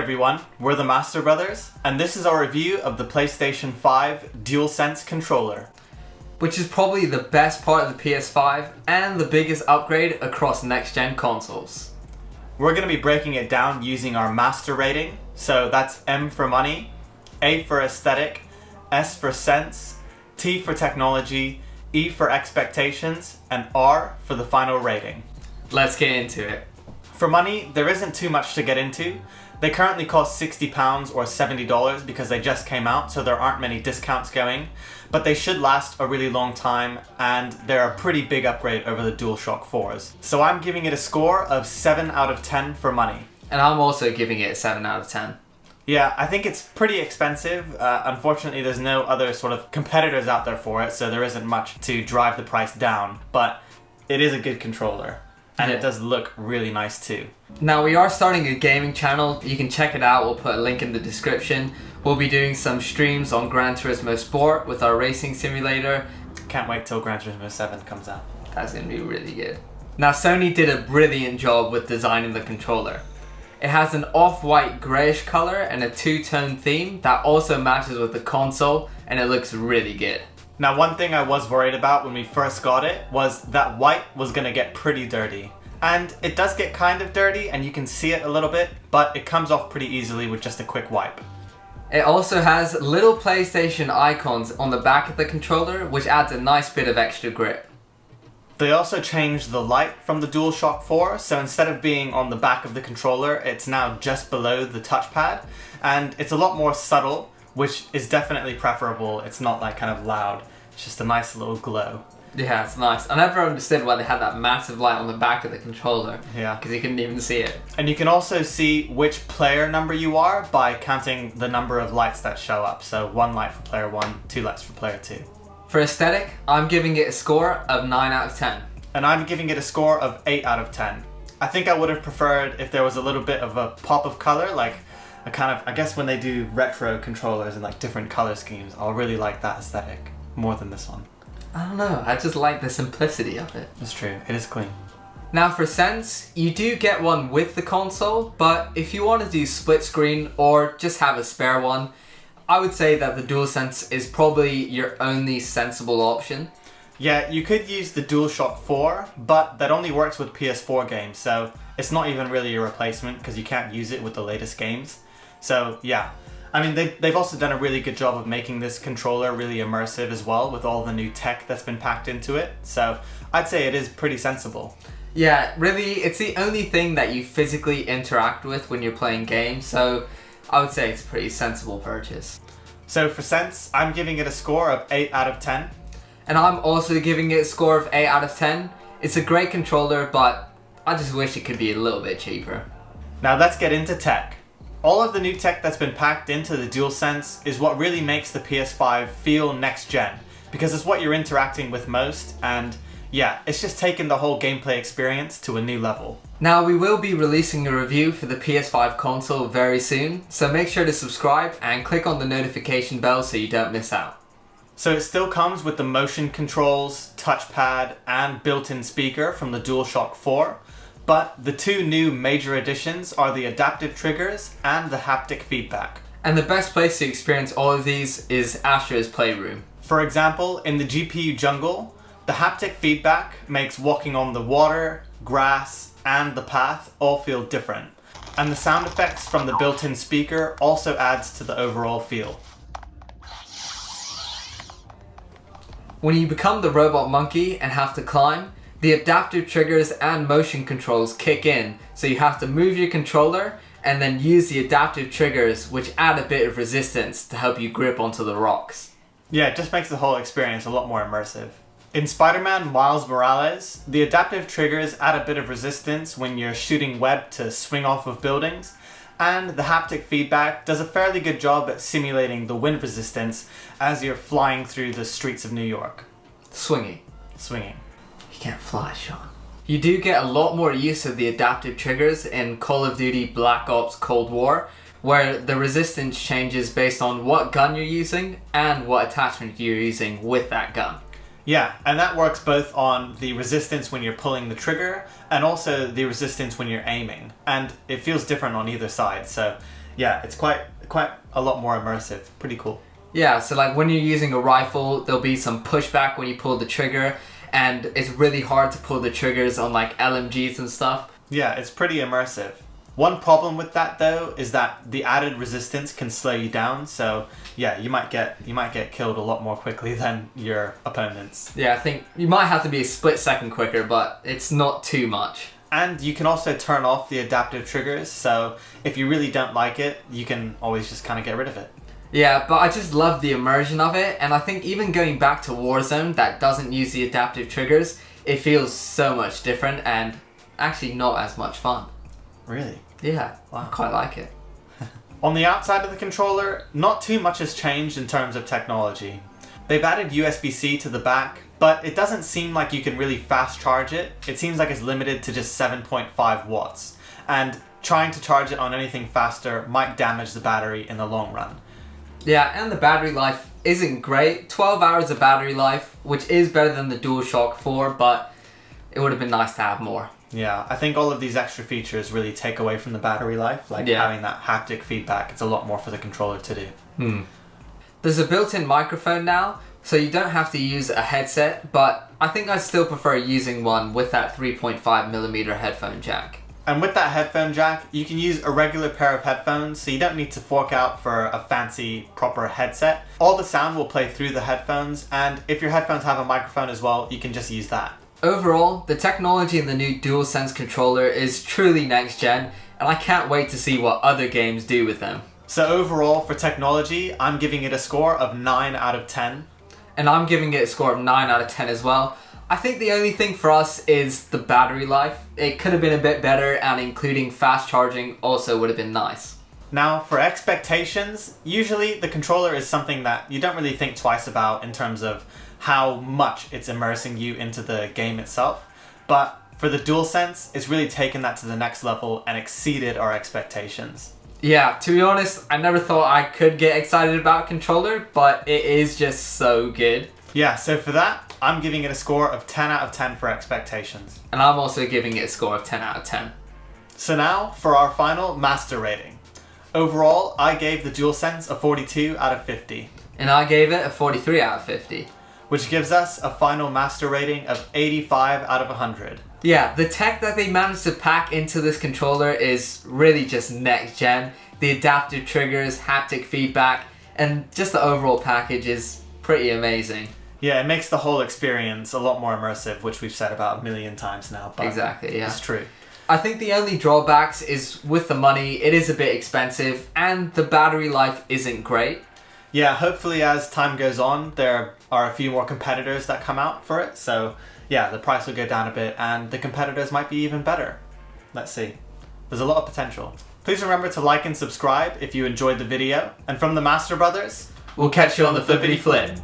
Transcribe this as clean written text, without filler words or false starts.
everyone, we're the Master Brothers, and this is our review of the PlayStation 5 DualSense Controller. Which is probably the best part of the PS5 and the biggest upgrade across next-gen consoles. We're going to be breaking it down using our Master rating, so that's M for money, A for aesthetic, S for sense, T for technology, E for expectations, and R for the final rating. Let's get into it. For money, there isn't too much to get into. They currently cost £60 or $70 because they just came out, so there aren't many discounts going. But they should last a really long time, and they're a pretty big upgrade over the DualShock 4s. So I'm giving it a score of 7 out of 10 for money. And I'm also giving it a 7 out of 10. Yeah, I think it's pretty expensive. Unfortunately, there's no other sort of competitors out there for it, so there isn't much to drive the price down. But it is a good controller. And it does look really nice too. Now we are starting a gaming channel. You can check it out. We'll put a link in the description. We'll be doing some streams on Gran Turismo Sport with our racing simulator. Can't wait till Gran Turismo 7 comes out. That's going to be really good. Now Sony did a brilliant job with designing the controller. It has an off-white greyish color and a two-tone theme that also matches with the console, and it looks really good. Now, one thing I was worried about when we first got it was that white was going to get pretty dirty. And it does get kind of dirty, and you can see it a little bit, but it comes off pretty easily with just a quick wipe. It also has little PlayStation icons on the back of the controller, which adds a nice bit of extra grip. They also changed the light from the DualShock 4, so instead of being on the back of the controller, it's now just below the touchpad, and it's a lot more subtle, which is definitely preferable. It's not like kind of loud. It's just a nice little glow. Yeah, it's nice. I never understood why they had that massive light on the back of the controller. Yeah. Because you couldn't even see it. And you can also see which player number you are by counting the number of lights that show up. So 1 light for player 1, 2 lights for player 2. For aesthetic, I'm giving it a score of 9 out of 10. And I'm giving it a score of 8 out of 10. I think I would have preferred if there was a little bit of a pop of color, like a kind of, I guess when they do retro controllers and like different color schemes, I'll really like that aesthetic more than this one. I don't know, I just like the simplicity of it. It's true, it is clean. Now for sense, you do get one with the console, but if you want to do split screen or just have a spare one, I would say that the DualSense is probably your only sensible option. Yeah, you could use the DualShock 4, but that only works with PS4 games, so it's not even really a replacement because you can't use it with the latest games. So yeah, I mean they've also done a really good job of making this controller really immersive as well with all the new tech that's been packed into it. So I'd say it is pretty sensible. Yeah, really, it's the only thing that you physically interact with when you're playing games, so I would say it's a pretty sensible purchase. So for sense, I'm giving it a score of 8 out of 10. And I'm also giving it a score of 8 out of 10. It's a great controller, but I just wish it could be a little bit cheaper. Now let's get into tech. All of the new tech that's been packed into the DualSense is what really makes the PS5 feel next gen, because it's what you're interacting with most, and yeah, it's just taken the whole gameplay experience to a new level. Now we will be releasing a review for the PS5 console very soon, so make sure to subscribe and click on the notification bell so you don't miss out. So it still comes with the motion controls, touchpad, and built-in speaker from the DualShock 4, but the 2 new major additions are the adaptive triggers and the haptic feedback. And the best place to experience all of these is Astra's Playroom. For example, in the GPU jungle, the haptic feedback makes walking on the water, grass, and the path all feel different. And the sound effects from the built-in speaker also adds to the overall feel. When you become the robot monkey and have to climb, the adaptive triggers and motion controls kick in, so you have to move your controller and then use the adaptive triggers, which add a bit of resistance to help you grip onto the rocks. Yeah, it just makes the whole experience a lot more immersive. In Spider-Man Miles Morales, the adaptive triggers add a bit of resistance when you're shooting web to swing off of buildings, and the haptic feedback does a fairly good job at simulating the wind resistance as you're flying through the streets of New York. Swinging. You can't fly, Sean. You do get a lot more use of the adaptive triggers in Call of Duty Black Ops Cold War, where the resistance changes based on what gun you're using and what attachment you're using with that gun. Yeah, and that works both on the resistance when you're pulling the trigger and also the resistance when you're aiming. And it feels different on either side, so yeah, it's quite a lot more immersive. Pretty cool. Yeah, so like when you're using a rifle, there'll be some pushback when you pull the trigger, and it's really hard to pull the triggers on like LMGs and stuff. Yeah, it's pretty immersive. One problem with that though is that the added resistance can slow you down, so yeah, you might get killed a lot more quickly than your opponents. Yeah, I think you might have to be a split second quicker, but it's not too much. And you can also turn off the adaptive triggers, so if you really don't like it, you can always just kind of get rid of it. Yeah, but I just love the immersion of it, and I think even going back to Warzone that doesn't use the adaptive triggers, it feels so much different and actually not as much fun. Really? Yeah, I quite like it. On the outside of the controller, not too much has changed in terms of technology. They've added USB-C to the back, but it doesn't seem like you can really fast charge it. It seems like it's limited to just 7.5 watts, and trying to charge it on anything faster might damage the battery in the long run. Yeah, and the battery life isn't great. 12 hours of battery life, which is better than the DualShock 4, but it would have been nice to have more. Yeah, I think all of these extra features really take away from the battery life, like having that haptic feedback. It's a lot more for the controller to do. There's a built-in microphone now, so you don't have to use a headset, but I think I still prefer using one with that 3.5mm headphone jack. And with that headphone jack, you can use a regular pair of headphones, so you don't need to fork out for a fancy, proper headset. All the sound will play through the headphones, and if your headphones have a microphone as well, you can just use that. Overall, the technology in the new DualSense controller is truly next gen, and I can't wait to see what other games do with them. So overall, for technology, I'm giving it a score of 9 out of 10. And I'm giving it a score of 9 out of 10 as well. I think the only thing for us is the battery life. It could have been a bit better, and including fast charging also would have been nice. Now, for expectations, usually the controller is something that you don't really think twice about in terms of how much it's immersing you into the game itself. But for the DualSense, it's really taken that to the next level and exceeded our expectations. Yeah, to be honest, I never thought I could get excited about controller, but it is just so good. Yeah, so for that, I'm giving it a score of 10 out of 10 for expectations. And I'm also giving it a score of 10 out of 10. So now, for our final master rating. Overall, I gave the DualSense a 42 out of 50. And I gave it a 43 out of 50. Which gives us a final master rating of 85 out of 100. Yeah, the tech that they managed to pack into this controller is really just next gen. The adaptive triggers, haptic feedback, and just the overall package is pretty amazing. Yeah, it makes the whole experience a lot more immersive, which we've said about a million times now. But exactly, yeah. It's true. I think the only drawbacks is with the money, it is a bit expensive, and the battery life isn't great. Yeah, hopefully as time goes on, there are a few more competitors that come out for it. So yeah, the price will go down a bit and the competitors might be even better. Let's see. There's a lot of potential. Please remember to like and subscribe if you enjoyed the video. And from the Master Brothers, we'll catch you on the flippity flip.